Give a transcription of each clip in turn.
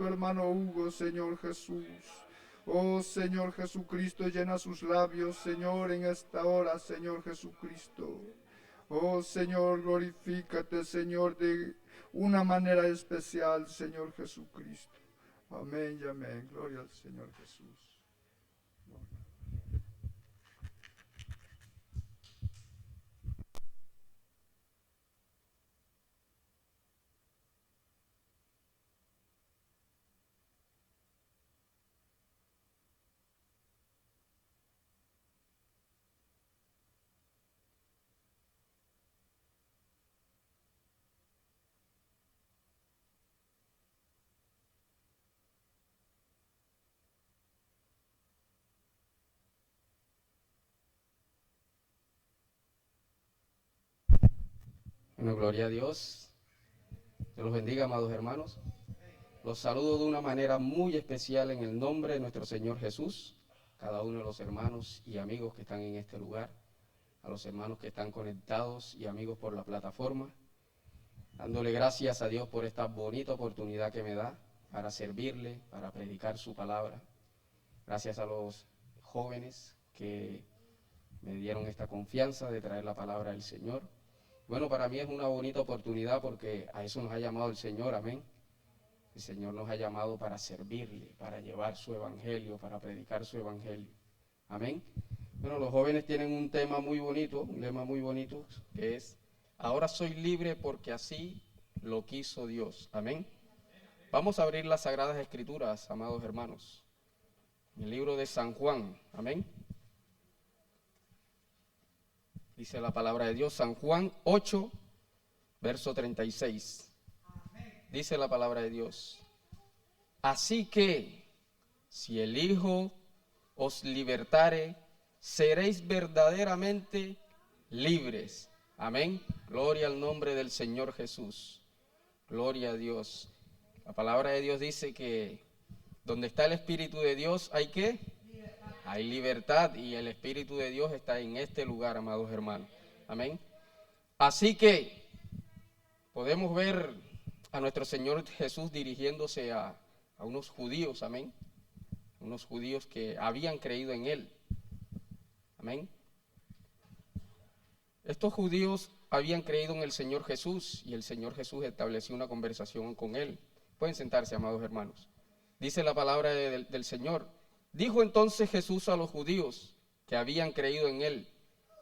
nuestro hermano Hugo, Señor Jesús. Oh Señor Jesucristo, llena sus labios, Señor, en esta hora, Señor Jesucristo. Oh Señor, glorifícate, Señor, de una manera especial, Señor Jesucristo. Amén y amén. Gloria al Señor Jesús. Bueno, gloria a Dios. Dios los bendiga, amados hermanos. Los saludo de una manera muy especial en el nombre de nuestro Señor Jesús. Cada uno de los hermanos y amigos que están en este lugar, a los hermanos que están conectados y amigos por la plataforma, dándole gracias a Dios por esta bonita oportunidad que me da para servirle, para predicar su palabra. Gracias a los jóvenes que me dieron esta confianza de traer la palabra del Señor. Bueno, para mí es una bonita oportunidad porque a eso nos ha llamado el Señor, amén. El Señor nos ha llamado para servirle, para llevar su evangelio, para predicar su evangelio, amén. Bueno, los jóvenes tienen un tema muy bonito, un lema muy bonito, que es: ahora soy libre porque así lo quiso Dios, amén. Vamos a abrir las Sagradas Escrituras, amados hermanos, en el libro de San Juan, amén. Dice la palabra de Dios, San Juan 8, verso 36. Dice la palabra de Dios: así que, si el Hijo os libertare, seréis verdaderamente libres. Amén. Gloria al nombre del Señor Jesús. Gloria a Dios. La palabra de Dios dice que donde está el Espíritu de Dios, ¿hay qué? Hay libertad, y el Espíritu de Dios está en este lugar, amados hermanos. Amén. Así que podemos ver a nuestro Señor Jesús dirigiéndose a unos judíos, amén. Unos judíos que habían creído en Él. Amén. Estos judíos habían creído en el Señor Jesús y el Señor Jesús estableció una conversación con Él. Pueden sentarse, amados hermanos. Dice la palabra del Señor: dijo entonces Jesús a los judíos que habían creído en Él: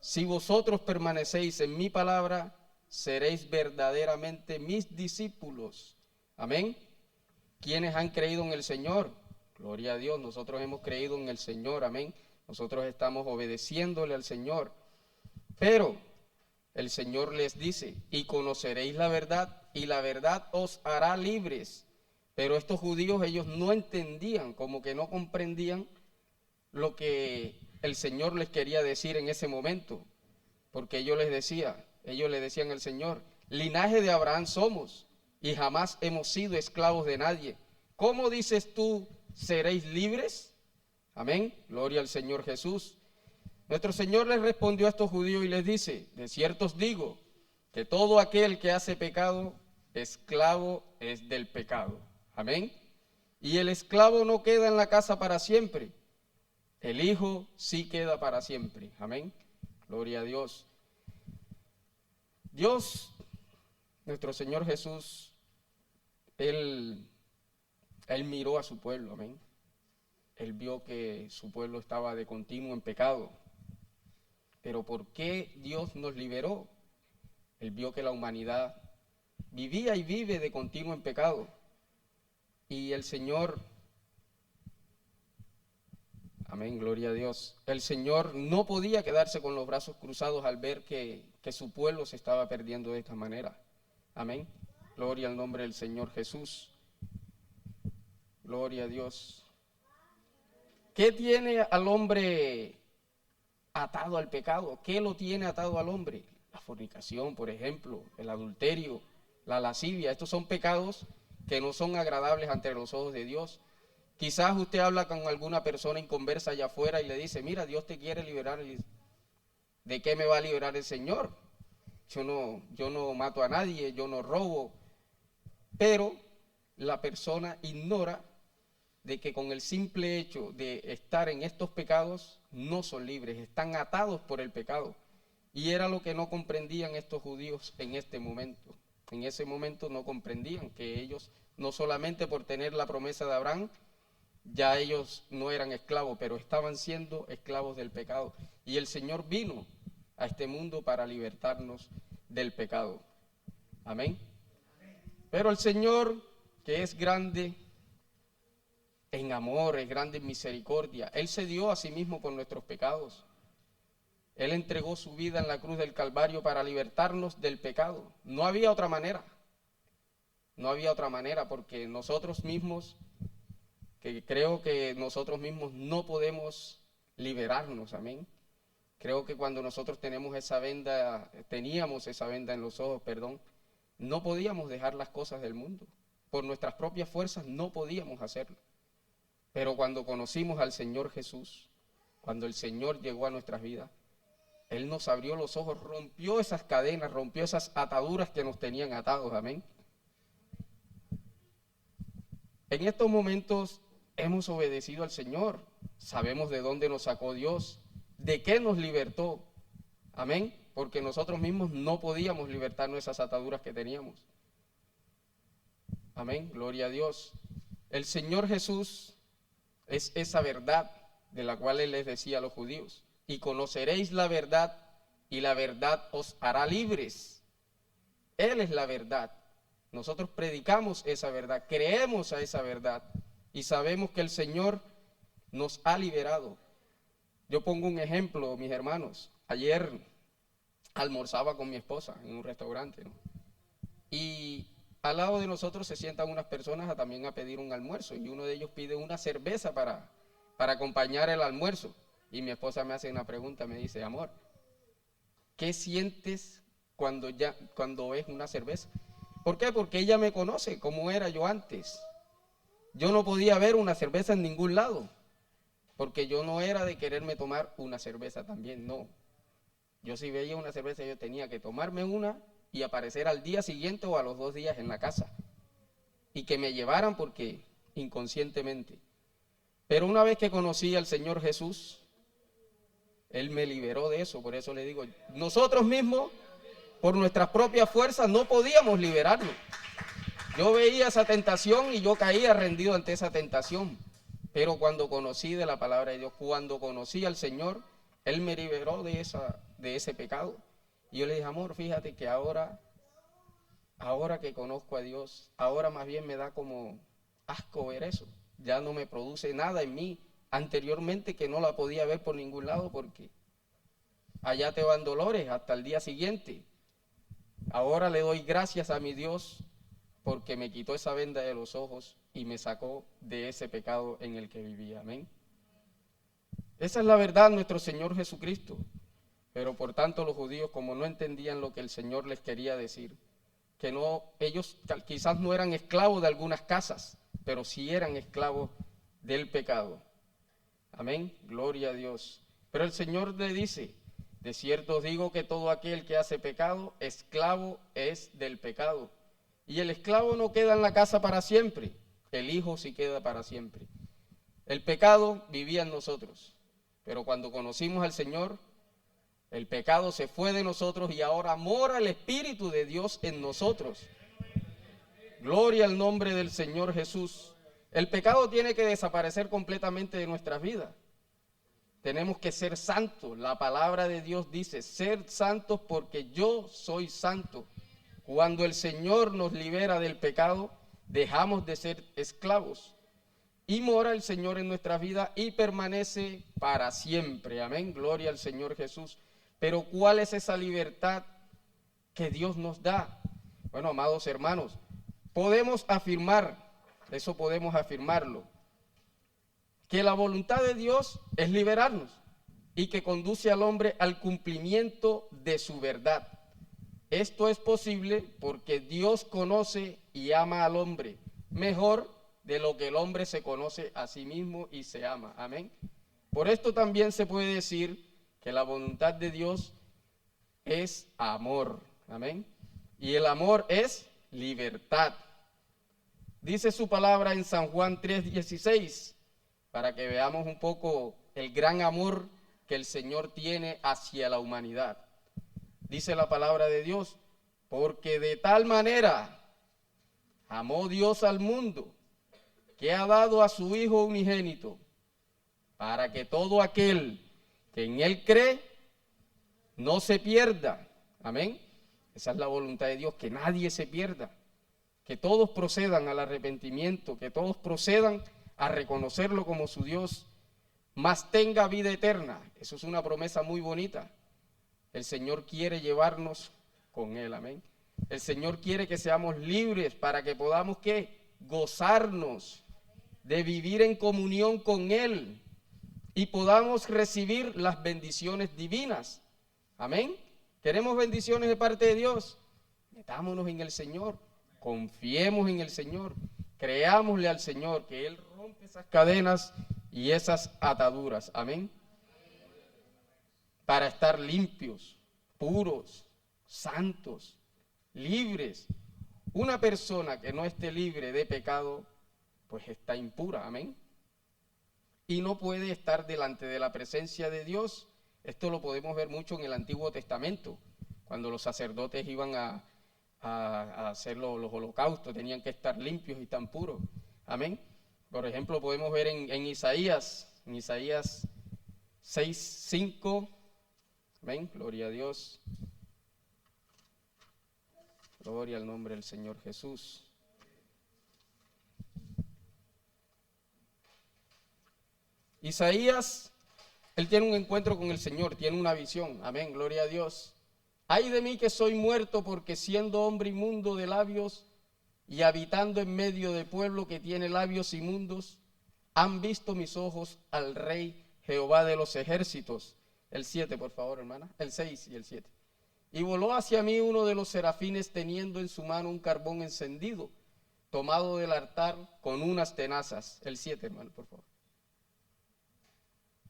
si vosotros permanecéis en mi palabra, seréis verdaderamente mis discípulos. Amén. ¿Quiénes han creído en el Señor? Gloria a Dios, nosotros hemos creído en el Señor, amén. Nosotros estamos obedeciéndole al Señor. Pero el Señor les dice: y conoceréis la verdad, y la verdad os hará libres. Pero estos judíos, ellos no entendían, como que no comprendían lo que el Señor les quería decir en ese momento. Porque ellos le decían al Señor: linaje de Abraham somos, y jamás hemos sido esclavos de nadie. ¿Cómo dices tú, seréis libres? Amén, gloria al Señor Jesús. Nuestro Señor les respondió a estos judíos y les dice: de cierto os digo, que todo aquel que hace pecado, esclavo es del pecado. Amén. Y el esclavo no queda en la casa para siempre, el Hijo sí queda para siempre. Amén, gloria a Dios. Dios, nuestro Señor Jesús, Él miró a su pueblo, amén. Él vio que su pueblo estaba de continuo en pecado. Pero ¿por qué Dios nos liberó? Él vio que la humanidad vivía y vive de continuo en pecado. Y el Señor, amén, gloria a Dios, el Señor no podía quedarse con los brazos cruzados al ver que su pueblo se estaba perdiendo de esta manera. Amén, gloria al nombre del Señor Jesús. Gloria a Dios. ¿Qué tiene al hombre atado al pecado? ¿Qué lo tiene atado al hombre? La fornicación, por ejemplo, el adulterio, la lascivia. Estos son pecados que no son agradables ante los ojos de Dios. Quizás usted habla con alguna persona inconversa allá afuera y le dice: mira, Dios te quiere liberar. ¿De qué me va a liberar el Señor? Yo no mato a nadie, yo no robo. Pero la persona ignora de que con el simple hecho de estar en estos pecados no son libres, están atados por el pecado. Y era lo que no comprendían estos judíos en este momento. En ese momento no comprendían que ellos, no solamente por tener la promesa de Abraham, ya ellos no eran esclavos, pero estaban siendo esclavos del pecado. Y el Señor vino a este mundo para libertarnos del pecado. Amén. Pero el Señor, que es grande en amor, es grande en misericordia, Él se dio a sí mismo por nuestros pecados. Él entregó su vida en la cruz del Calvario para libertarnos del pecado. No había otra manera. No había otra manera, porque nosotros mismos, que creo que nosotros mismos no podemos liberarnos, amén. Creo que cuando nosotros teníamos esa venda en los ojos, no podíamos dejar las cosas del mundo. Por nuestras propias fuerzas no podíamos hacerlo. Pero cuando conocimos al Señor Jesús, cuando el Señor llegó a nuestras vidas, Él nos abrió los ojos, rompió esas cadenas, rompió esas ataduras que nos tenían atados, amén. En estos momentos hemos obedecido al Señor, sabemos de dónde nos sacó Dios, de qué nos libertó, amén, porque nosotros mismos no podíamos libertarnos de esas ataduras que teníamos. Amén, gloria a Dios. El Señor Jesús es esa verdad de la cual Él les decía a los judíos: y conoceréis la verdad, y la verdad os hará libres. Él es la verdad. Nosotros predicamos esa verdad, creemos a esa verdad, y sabemos que el Señor nos ha liberado. Yo pongo un ejemplo, mis hermanos. Ayer almorzaba con mi esposa en un restaurante, ¿no? Y al lado de nosotros se sientan unas personas también a pedir un almuerzo, y uno de ellos pide una cerveza para acompañar el almuerzo. Y mi esposa me hace una pregunta, me dice: amor, ¿qué sientes cuando ves una cerveza? ¿Por qué? Porque ella me conoce como era yo antes. Yo no podía ver una cerveza en ningún lado, porque yo no era de quererme tomar una cerveza también, no. Yo si veía una cerveza, yo tenía que tomarme una y aparecer al día siguiente o a los 2 días en la casa, y que me llevaran, porque inconscientemente. Pero una vez que conocí al Señor Jesús, Él me liberó de eso. Por eso le digo, nosotros mismos, por nuestras propias fuerzas, no podíamos liberarnos. Yo veía esa tentación y yo caía rendido ante esa tentación. Pero cuando conocí de la palabra de Dios, cuando conocí al Señor, Él me liberó de ese pecado. Y yo le dije: amor, fíjate que ahora que conozco a Dios, ahora más bien me da como asco ver eso. Ya no me produce nada en mí. Anteriormente que no la podía ver por ningún lado, porque allá te van dolores hasta el día siguiente. Ahora le doy gracias a mi Dios porque me quitó esa venda de los ojos y me sacó de ese pecado en el que vivía. Amén. Esa es la verdad, nuestro Señor Jesucristo. Pero por tanto los judíos, como no entendían lo que el Señor les quería decir, que no, ellos quizás no eran esclavos de algunas casas, pero sí eran esclavos del pecado. Amén, gloria a Dios. Pero el Señor le dice: de cierto os digo que todo aquel que hace pecado, esclavo es del pecado. Y el esclavo no queda en la casa para siempre, el hijo sí queda para siempre. El pecado vivía en nosotros, pero cuando conocimos al Señor, el pecado se fue de nosotros y ahora mora el Espíritu de Dios en nosotros. Gloria al nombre del Señor Jesús. El pecado tiene que desaparecer completamente de nuestras vidas. Tenemos que ser santos. La palabra de Dios dice: ser santos porque yo soy santo. Cuando el Señor nos libera del pecado, dejamos de ser esclavos. Y mora el Señor en nuestras vidas y permanece para siempre. Amén, gloria al Señor Jesús. Pero ¿cuál es esa libertad que Dios nos da? Bueno, amados hermanos, podemos afirmar, eso podemos afirmarlo, que la voluntad de Dios es liberarnos y que conduce al hombre al cumplimiento de su verdad. Esto es posible porque Dios conoce y ama al hombre mejor de lo que el hombre se conoce a sí mismo y se ama. Amén. Por esto también se puede decir que la voluntad de Dios es amor. Amén. Y el amor es libertad. Dice su palabra en San Juan 3:16, para que veamos un poco el gran amor que el Señor tiene hacia la humanidad. Dice la palabra de Dios, porque de tal manera amó Dios al mundo, que ha dado a su Hijo unigénito, para que todo aquel que en Él cree no se pierda. Amén. Esa es la voluntad de Dios, que nadie se pierda, que todos procedan al arrepentimiento, que todos procedan a reconocerlo como su Dios, mas tenga vida eterna. Eso es una promesa muy bonita. El Señor quiere llevarnos con Él, amén. El Señor quiere que seamos libres para que podamos, ¿qué? Gozarnos de vivir en comunión con Él y podamos recibir las bendiciones divinas, amén. ¿Queremos bendiciones de parte de Dios? Metámonos en el Señor, confiemos en el Señor, creámosle al Señor que Él rompe esas cadenas y esas ataduras, amén, para estar limpios, puros, santos, libres. Una persona que no esté libre de pecado, pues está impura, amén, y no puede estar delante de la presencia de Dios. Esto lo podemos ver mucho en el Antiguo Testamento, cuando los sacerdotes iban a hacer los holocaustos, tenían que estar limpios y tan puros, amén. Por ejemplo, podemos ver en Isaías 6:5, amén, gloria a Dios, gloria al nombre del Señor Jesús. Isaías, él tiene un encuentro con el Señor, tiene una visión, amén, gloria a Dios. Ay de mí que soy muerto, porque siendo hombre inmundo de labios y habitando en medio de pueblo que tiene labios inmundos, han visto mis ojos al Rey Jehová de los ejércitos. El 7, por favor, hermana, el 6 y el 7. Y voló hacia mí uno de los serafines teniendo en su mano un carbón encendido, tomado del altar con unas tenazas. El 7, hermano, por favor.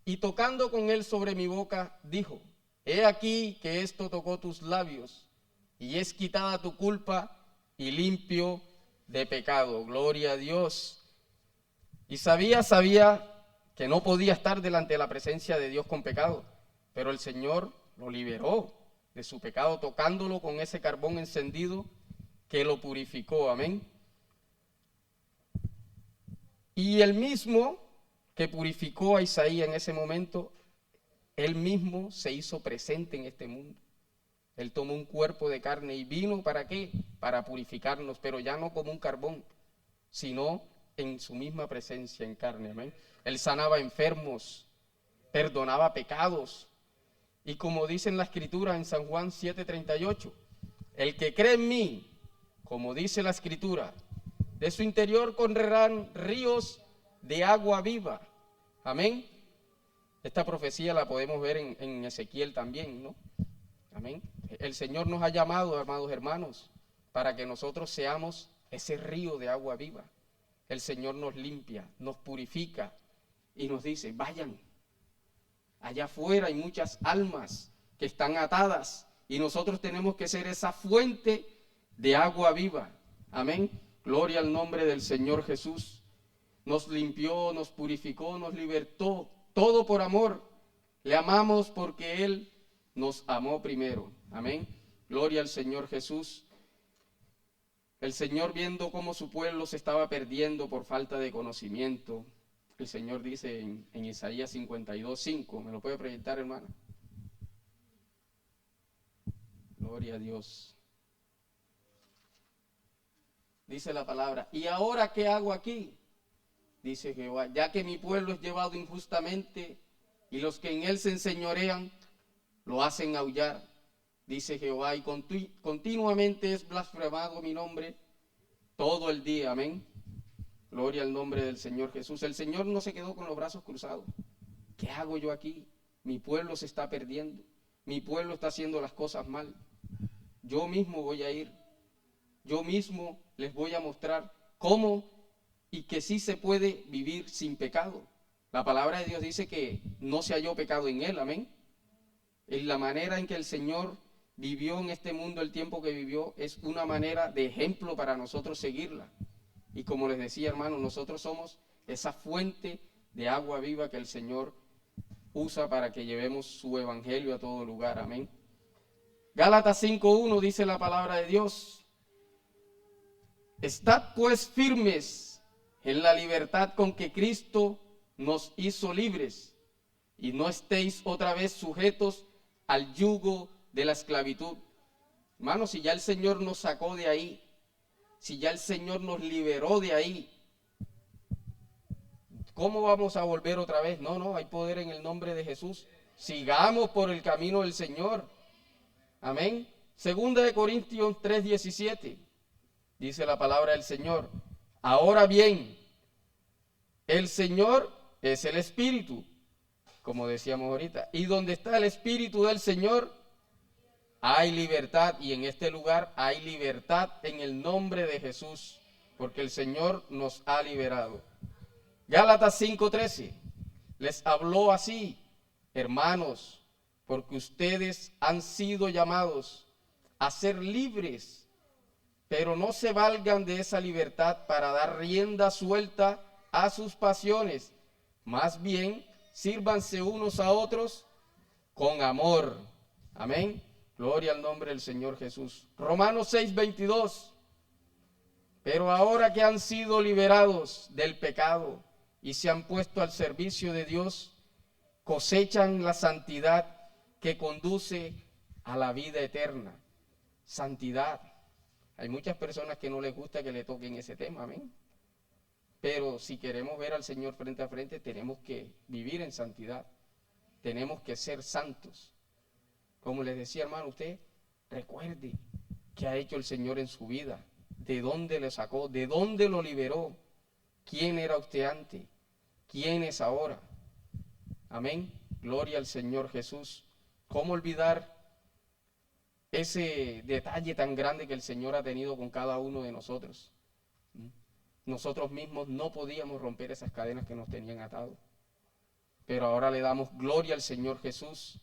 Y tocando con él sobre mi boca, dijo, he aquí que esto tocó tus labios, y es quitada tu culpa y limpio de pecado. Gloria a Dios. Y sabía que no podía estar delante de la presencia de Dios con pecado, pero el Señor lo liberó de su pecado, tocándolo con ese carbón encendido que lo purificó, amén. Y el mismo que purificó a Isaías en ese momento, él mismo se hizo presente en este mundo. Él tomó un cuerpo de carne y vino, ¿para qué? Para purificarnos, pero ya no como un carbón, sino en su misma presencia en carne, amén. Él sanaba enfermos, perdonaba pecados, y como dice en la Escritura en San Juan 7:38, el que cree en mí, como dice la Escritura, de su interior correrán ríos de agua viva, amén. Esta profecía la podemos ver en Ezequiel también, ¿no? Amén. El Señor nos ha llamado, amados hermanos, para que nosotros seamos ese río de agua viva. El Señor nos limpia, nos purifica y nos dice, vayan. Allá afuera hay muchas almas que están atadas y nosotros tenemos que ser esa fuente de agua viva. Amén. Gloria al nombre del Señor Jesús. Nos limpió, nos purificó, nos libertó, todo por amor. Le amamos porque Él nos amó primero. Amén. Gloria al Señor Jesús. El Señor, viendo cómo su pueblo se estaba perdiendo por falta de conocimiento, el Señor dice en Isaías 52:5, ¿me lo puede proyectar, hermano? Gloria a Dios. Dice la palabra, ¿y ahora qué hago aquí? Dice Jehová, ya que mi pueblo es llevado injustamente y los que en él se enseñorean lo hacen aullar. Dice Jehová, y continuamente es blasfemado mi nombre todo el día, amén. Gloria al nombre del Señor Jesús. El Señor no se quedó con los brazos cruzados. ¿Qué hago yo aquí? Mi pueblo se está perdiendo. Mi pueblo está haciendo las cosas mal. Yo mismo voy a ir. Yo mismo les voy a mostrar cómo y que sí se puede vivir sin pecado. La palabra de Dios dice que no se halló pecado en él, amén. En la manera en que el Señor vivió en este mundo, el tiempo que vivió, es una manera de ejemplo para nosotros seguirla. Y como les decía, hermanos, nosotros somos esa fuente de agua viva que el Señor usa para que llevemos su evangelio a todo lugar. Amén. Gálatas 5:1 dice la palabra de Dios: estad pues firmes en la libertad con que Cristo nos hizo libres, y no estéis otra vez sujetos al yugo de la esclavitud. Hermanos, si ya el Señor nos sacó de ahí, si ya el Señor nos liberó de ahí, ¿cómo vamos a volver otra vez? No, hay poder en el nombre de Jesús. Sigamos por el camino del Señor. Amén. Segunda de Corintios 3:17. Dice la palabra del Señor: ahora bien, el Señor es el Espíritu, como decíamos ahorita, y donde está el Espíritu del Señor, hay libertad, y en este lugar hay libertad en el nombre de Jesús, porque el Señor nos ha liberado. Gálatas 5:13, les habló así: hermanos, porque ustedes han sido llamados a ser libres, pero no se valgan de esa libertad para dar rienda suelta a sus pasiones. Más bien, sírvanse unos a otros con amor. Amén. Gloria al nombre del Señor Jesús. Romanos 6:22. Pero ahora que han sido liberados del pecado y se han puesto al servicio de Dios, cosechan la santidad que conduce a la vida eterna. Santidad. Hay muchas personas que no les gusta que le toquen ese tema, amén. Pero si queremos ver al Señor frente a frente, tenemos que vivir en santidad. Tenemos que ser santos. Como les decía, hermano, usted recuerde qué ha hecho el Señor en su vida, de dónde le sacó, de dónde lo liberó, quién era usted antes, quién es ahora. Amén. Gloria al Señor Jesús. ¿Cómo olvidar ese detalle tan grande que el Señor ha tenido con cada uno de nosotros? Nosotros mismos no podíamos romper esas cadenas que nos tenían atados, pero ahora le damos gloria al Señor Jesús.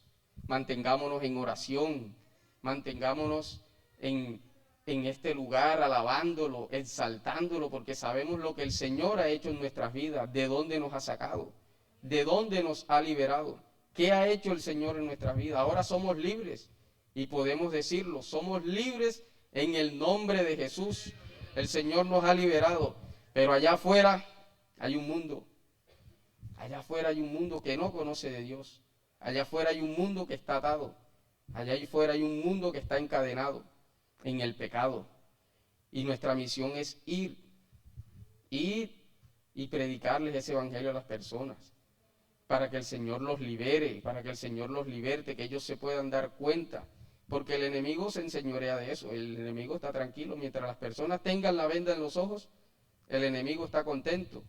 Mantengámonos en oración, mantengámonos en este lugar alabándolo, exaltándolo, porque sabemos lo que el Señor ha hecho en nuestras vidas, de dónde nos ha sacado, de dónde nos ha liberado, qué ha hecho el Señor en nuestras vidas. Ahora somos libres y podemos decirlo, somos libres en el nombre de Jesús. El Señor nos ha liberado, pero allá afuera hay un mundo. Allá afuera hay un mundo que no conoce de Dios. Allá afuera hay un mundo que está atado. Allá afuera hay un mundo que está encadenado en el pecado. Y nuestra misión es ir y predicarles ese evangelio a las personas, para que el Señor los libere, para que el Señor los liberte, que ellos se puedan dar cuenta. Porque el enemigo se enseñorea de eso. El enemigo está tranquilo. Mientras las personas tengan la venda en los ojos, el enemigo está contento,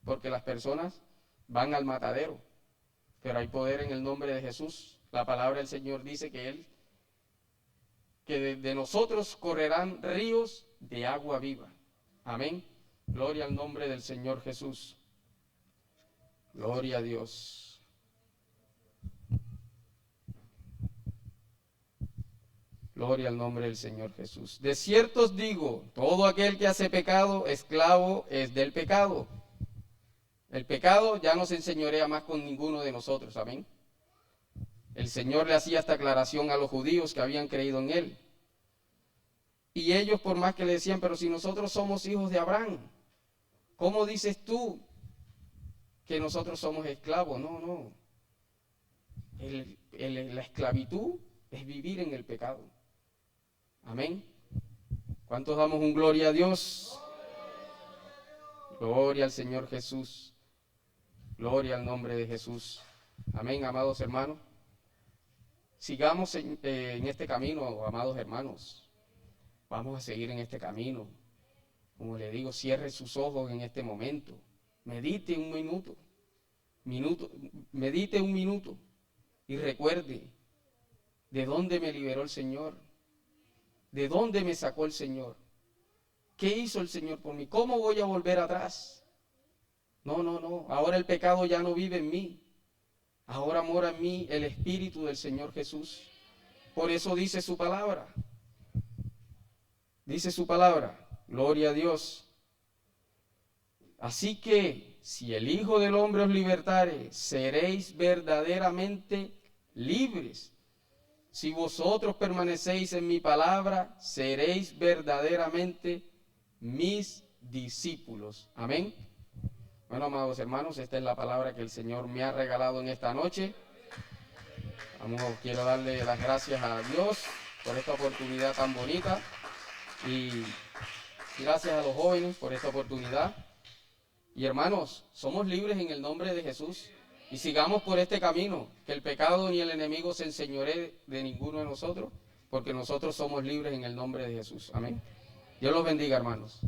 porque las personas van al matadero. Pero hay poder en el nombre de Jesús. La palabra del Señor dice que de nosotros correrán ríos de agua viva. Amén. Gloria al nombre del Señor Jesús. Gloria a Dios. Gloria al nombre del Señor Jesús. De cierto os digo, todo aquel que hace pecado, esclavo es del pecado. El pecado ya no se enseñorea más con ninguno de nosotros, amén. El Señor le hacía esta aclaración a los judíos que habían creído en Él. Y ellos, por más que le decían, pero si nosotros somos hijos de Abraham, ¿cómo dices tú que nosotros somos esclavos? No. La esclavitud es vivir en el pecado. Amén. ¿Cuántos damos un gloria a Dios? Gloria al Señor Jesús. Gloria al nombre de Jesús. Amén, amados hermanos. Sigamos en este camino, amados hermanos. Vamos a seguir en este camino. Como le digo, cierre sus ojos en este momento. Medite un minuto. Medite un minuto. Y recuerde de dónde me liberó el Señor. ¿De dónde me sacó el Señor? ¿Qué hizo el Señor por mí? ¿Cómo voy a volver atrás? No. Ahora el pecado ya no vive en mí. Ahora mora en mí el Espíritu del Señor Jesús. Por eso dice su palabra. Dice su palabra. Gloria a Dios. Así que si el Hijo del Hombre os libertare, seréis verdaderamente libres. Si vosotros permanecéis en mi palabra, seréis verdaderamente mis discípulos. Amén. Bueno, amados hermanos, esta es la palabra que el Señor me ha regalado en esta noche. Quiero darle las gracias a Dios por esta oportunidad tan bonita y gracias a los jóvenes por esta oportunidad. Y hermanos, somos libres en el nombre de Jesús y sigamos por este camino, que el pecado ni el enemigo se enseñoree de ninguno de nosotros, porque nosotros somos libres en el nombre de Jesús. Amén. Dios los bendiga, hermanos.